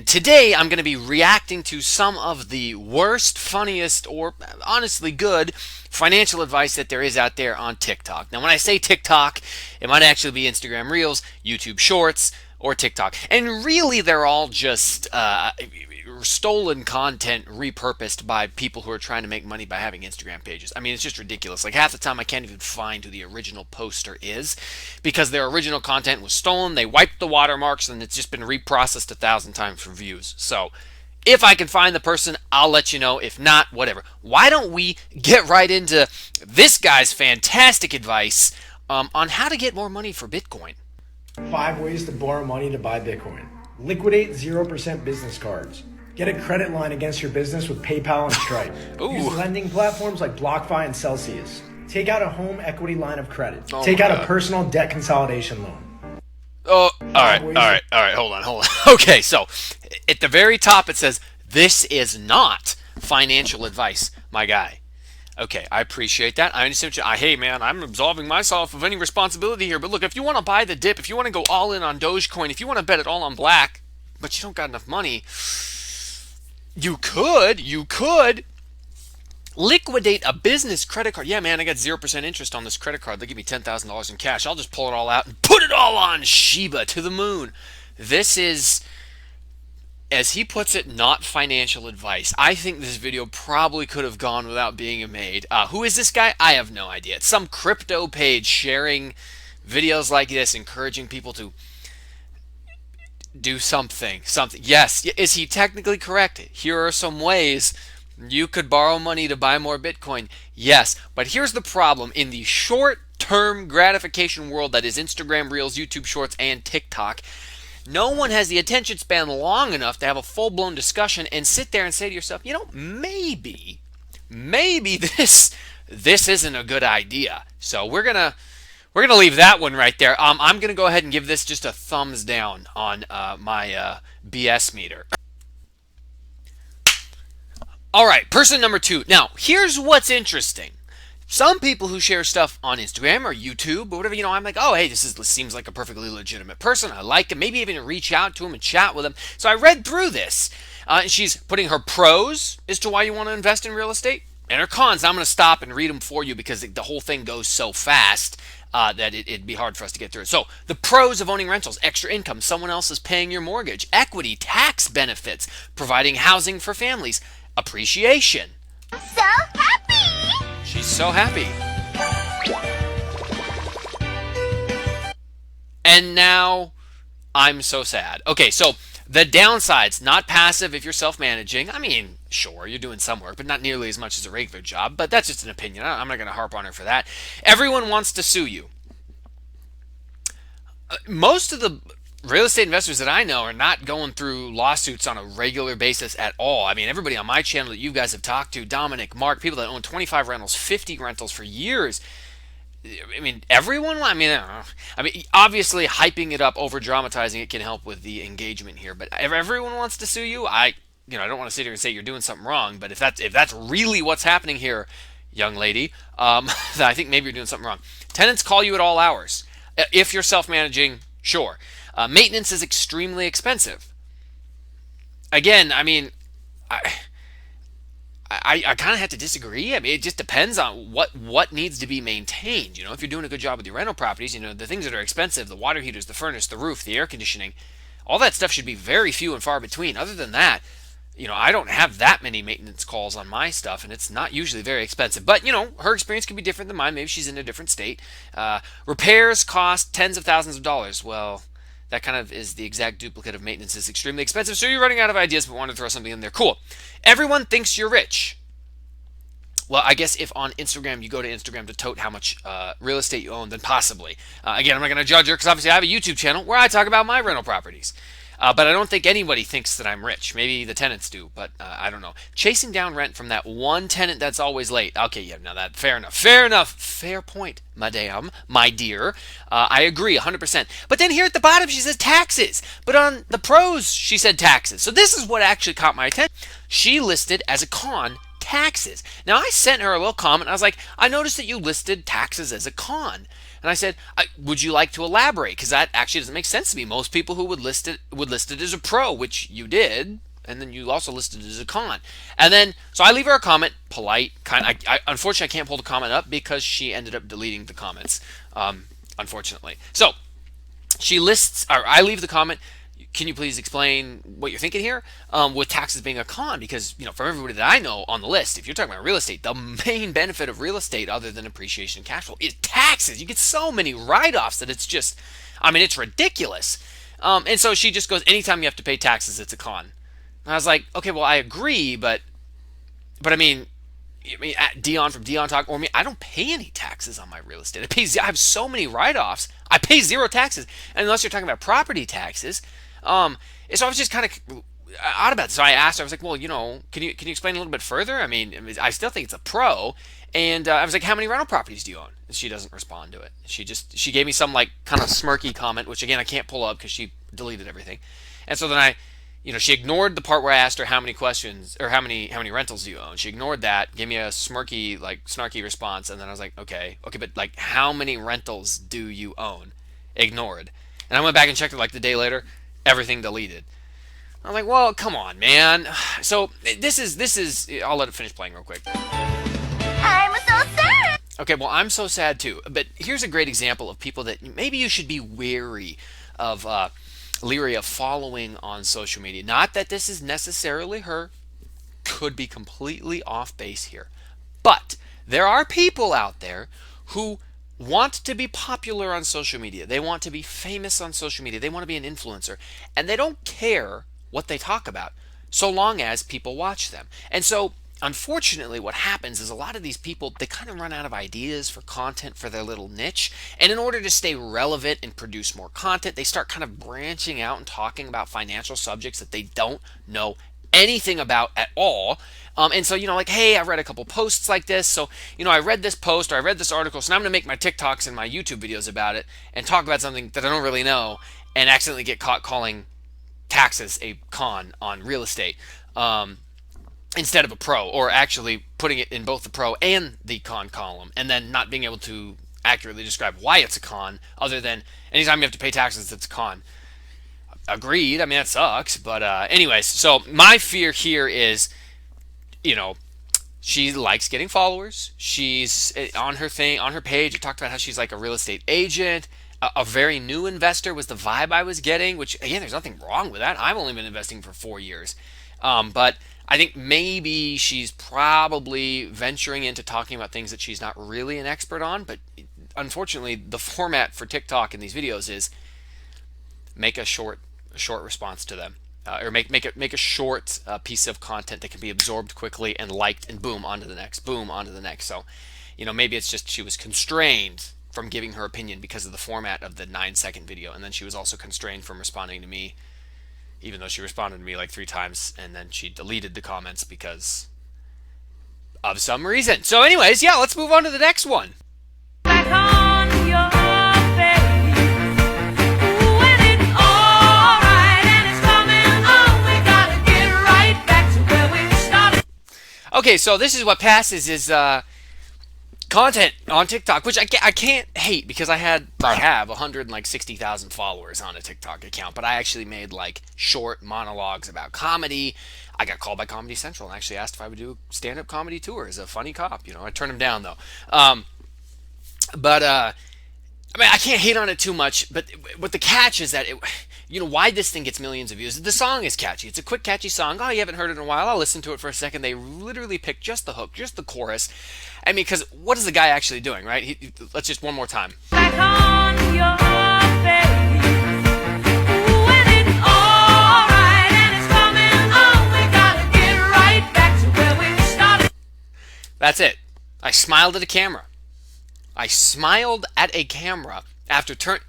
Today, I'm going to be reacting to some of the worst, funniest, or honestly good financial advice that there is out there on TikTok. Now, when I say TikTok, it might actually be Instagram Reels, YouTube Shorts, or TikTok. And really, they're all just stolen content repurposed by people who are trying to make money by having Instagram pages. I mean, it's just ridiculous. Like half the time I can't even find who the original poster is because their original content was stolen. They wiped the watermarks and it's just been reprocessed 1,000 times for views. So if I can find the person, I'll let you know. If not, whatever. Why don't we get right into this guy's fantastic advice on how to get more money for Bitcoin? 5 ways to borrow money to buy Bitcoin. Liquidate 0% business cards. Get a credit line against your business with PayPal and Stripe. Use lending platforms like BlockFi and Celsius. Take out a home equity line of credit. Take out a personal debt consolidation loan. Oh, all right. Hold on. Okay, so at the very top it says, this is not financial advice, my guy. Okay, I appreciate that. I understand hey man, I'm absolving myself of any responsibility here. But look, if you want to buy the dip, if you want to go all in on Dogecoin, if you want to bet it all on black, but you don't got enough money, you could liquidate a business credit card. Yeah, man, I got 0% interest on this credit card. They give me $10,000 in cash. I'll just pull it all out and put it all on Shiba to the moon. This is, as he puts it, not financial advice. I think this video probably could have gone without being made. Who is this guy? I have no idea. It's some crypto page sharing videos like this, encouraging people to do something. Yes, is he technically correct? Here are some ways you could borrow money to buy more Bitcoin. Yes, but here's the problem. In the short-term gratification world that is Instagram Reels, YouTube Shorts, and TikTok, no one has the attention span long enough to have a full-blown discussion and sit there and say to yourself, maybe this isn't a good idea. So we're gonna leave that one right there. I'm gonna go ahead and give this just a thumbs down on my BS meter. All right, person number 2. Now, here's what's interesting. Some people who share stuff on Instagram or YouTube or whatever, I'm like, oh, hey, this seems like a perfectly legitimate person. I like him. Maybe even reach out to him and chat with him. So I read through this. And she's putting her pros as to why you want to invest in real estate and her cons. I'm going to stop and read them for you because the whole thing goes so fast that it'd be hard for us to get through it. So the pros of owning rentals: extra income, someone else is paying your mortgage; equity, tax benefits, providing housing for families; appreciation. So happy! She's so happy. And now I'm so sad. Okay, so the downsides: not passive if you're self-managing. I mean, sure, you're doing some work, but not nearly as much as a regular job. But that's just an opinion. I'm not going to harp on her for that. Everyone wants to sue you. Most of the real estate investors that I know are not going through lawsuits on a regular basis at all. I mean, everybody on my channel that you guys have talked to, Dominic, Mark, people that own 25 rentals, 50 rentals for years. I mean, everyone. I mean, obviously, hyping it up, over dramatizing it can help with the engagement here. But if everyone wants to sue you, I don't want to sit here and say you're doing something wrong. But if that's really what's happening here, young lady, I think maybe you're doing something wrong. Tenants call you at all hours. If you're self-managing, sure. Maintenance is extremely expensive. Again, I mean, I kind of have to disagree. I mean, it just depends on what needs to be maintained. If you're doing a good job with your rental properties, the things that are expensive, the water heaters, the furnace, the roof, the air conditioning, all that stuff should be very few and far between. Other than that, I don't have that many maintenance calls on my stuff, and it's not usually very expensive. But, her experience could be different than mine. Maybe she's in a different state. Repairs cost tens of thousands of dollars. Well, that kind of is the exact duplicate of maintenance. Is extremely expensive, so you're running out of ideas but want to throw something in there. Cool. Everyone thinks you're rich. Well, I guess if on Instagram you go to Instagram to tote how much real estate you own, then possibly. Again, I'm not going to judge her because obviously I have a YouTube channel where I talk about my rental properties. But I don't think anybody thinks that I'm rich. Maybe the tenants do, but I don't know. Chasing down rent from that one tenant that's always late. Okay, yeah, now that fair enough. Fair point, madame, my dear. I agree 100%. But then here at the bottom she says taxes. But on the pros she said taxes. So this is what actually caught my attention. She listed as a con taxes. Now I sent her a little comment. I was like, I noticed that you listed taxes as a con. And I said, would you like to elaborate? Because that actually doesn't make sense to me. Most people who would list it as a pro, which you did, and then you also listed it as a con. And then, so I leave her a comment, polite, kind. Unfortunately, I can't pull the comment up because she ended up deleting the comments. Unfortunately, so she lists, or I leave the comment. Can you please explain what you're thinking here with taxes being a con? Because, from everybody that I know on the list, if you're talking about real estate, the main benefit of real estate other than appreciation and cash flow is taxes. You get so many write-offs that it's just, it's ridiculous. And so she just goes, anytime you have to pay taxes, it's a con. And I was like, okay, well, I agree, but Dion from Dion Talk, or me, I don't pay any taxes on my real estate. I have so many write-offs. I pay zero taxes, unless you're talking about property taxes. So I was just kind of out about it. So I asked her, I was like, well, can you explain a little bit further? I still think it's a pro. And I was like, how many rental properties do you own? And she doesn't respond to it. She gave me some like kind of smirky comment, which again I can't pull up because she deleted everything. And so then she ignored the part where I asked her how many questions or how many rentals do you own. She ignored that, gave me a smirky, like snarky response, and then I was like, okay, but like how many rentals do you own? Ignored. And I went back and checked it like the day later, everything deleted. I was like, well, come on, man. So this is I'll let it finish playing real quick. I'm so sad. Okay, well, I'm so sad too. But here's a great example of people that maybe you should be leery of following on social media. Not that this is necessarily her. Could be completely off base here. But there are people out there who want to be popular on social media. They want to be famous on social media. They want to be an influencer. And they don't care what they talk about so long as people watch them. And so unfortunately, what happens is a lot of these people, they kind of run out of ideas for content for their little niche. And in order to stay relevant and produce more content, they start kind of branching out and talking about financial subjects that they don't know anything about at all. And so, like, hey, I read a couple posts like this. So, I read this post or I read this article. So now I'm going to make my TikToks and my YouTube videos about it and talk about something that I don't really know and accidentally get caught calling taxes a con on real estate. Instead of a pro, or actually putting it in both the pro and the con column, and then not being able to accurately describe why it's a con, other than anytime you have to pay taxes, it's a con. Agreed. That sucks. But anyways, so my fear here is, she likes getting followers. She's on her page. It talked about how she's like a real estate agent. A very new investor was the vibe I was getting, which again, there's nothing wrong with that. I've only been investing for 4 years. But I think maybe she's probably venturing into talking about things that she's not really an expert on. But unfortunately, the format for TikTok in these videos is make a short response to them, or make a short piece of content that can be absorbed quickly and liked, and boom, on to the next, boom, on to the next. So, maybe it's just she was constrained from giving her opinion because of the format of the 9-second video, and then she was also constrained from responding to me, even though she responded to me like 3 times, and then she deleted the comments because of some reason. So anyways, yeah, let's move on to the next one. Back on your face. When it's all right and it's coming on, we gotta get right back to where we started. Okay, so this is what passes is content on TikTok, which I can't hate because I have 160,000 followers on a TikTok account, but I actually made like short monologues about comedy. I got called by Comedy Central and actually asked if I would do stand-up comedy tour as a funny cop. I turned him down though. But I can't hate on it too much, but the catch is that why this thing gets millions of views. The song is catchy. It's a quick, catchy song. Oh, you haven't heard it in a while. I'll listen to it for a second. They literally pick just the hook, just the chorus. Because what is the guy actually doing, right? Let's just one more time. Back on your face. When it's all right and it's coming on, we gotta get right back to where we started. That's it. I smiled at a camera. After turn,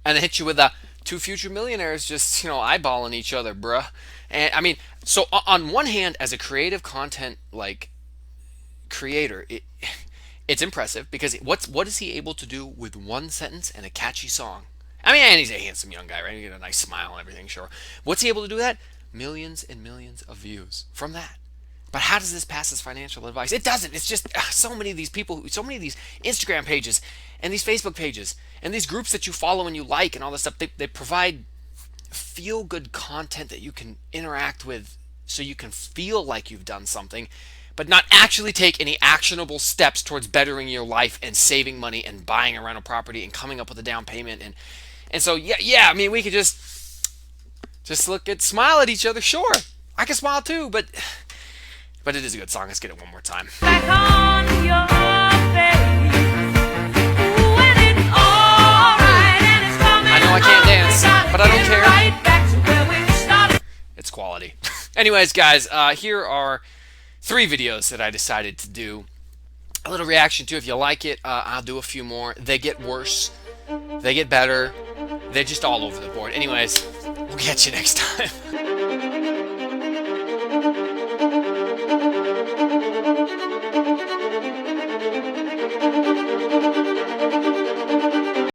and it hit you with a 2 future millionaires just eyeballing each other, bruh. And so on one hand, as a creative content like creator, it's impressive because what is he able to do with one sentence and a catchy song? And he's a handsome young guy, right? He got a nice smile and everything, sure. What's he able to do with that? Millions and millions of views from that. But how does this pass as financial advice? It doesn't. It's just so many of these people, so many of these Instagram pages and these Facebook pages and these groups that you follow and you like and all this stuff, they provide feel-good content that you can interact with so you can feel like you've done something, but not actually take any actionable steps towards bettering your life and saving money and buying a rental property and coming up with a down payment. And so, yeah, I mean, we could just look at, smile at each other. Sure, I can smile too, but it is a good song. Let's get it one more time. Back on your face. Ooh, and it's alright, and it's coming I know I can't on. dance, We gotta but I don't get care. right back to where we started. It's quality. Anyways, guys, here are 3 videos that I decided to do a little reaction to. If you like it, I'll do a few more. They get worse. They get better. They're just all over the board. Anyways, we'll catch you next time.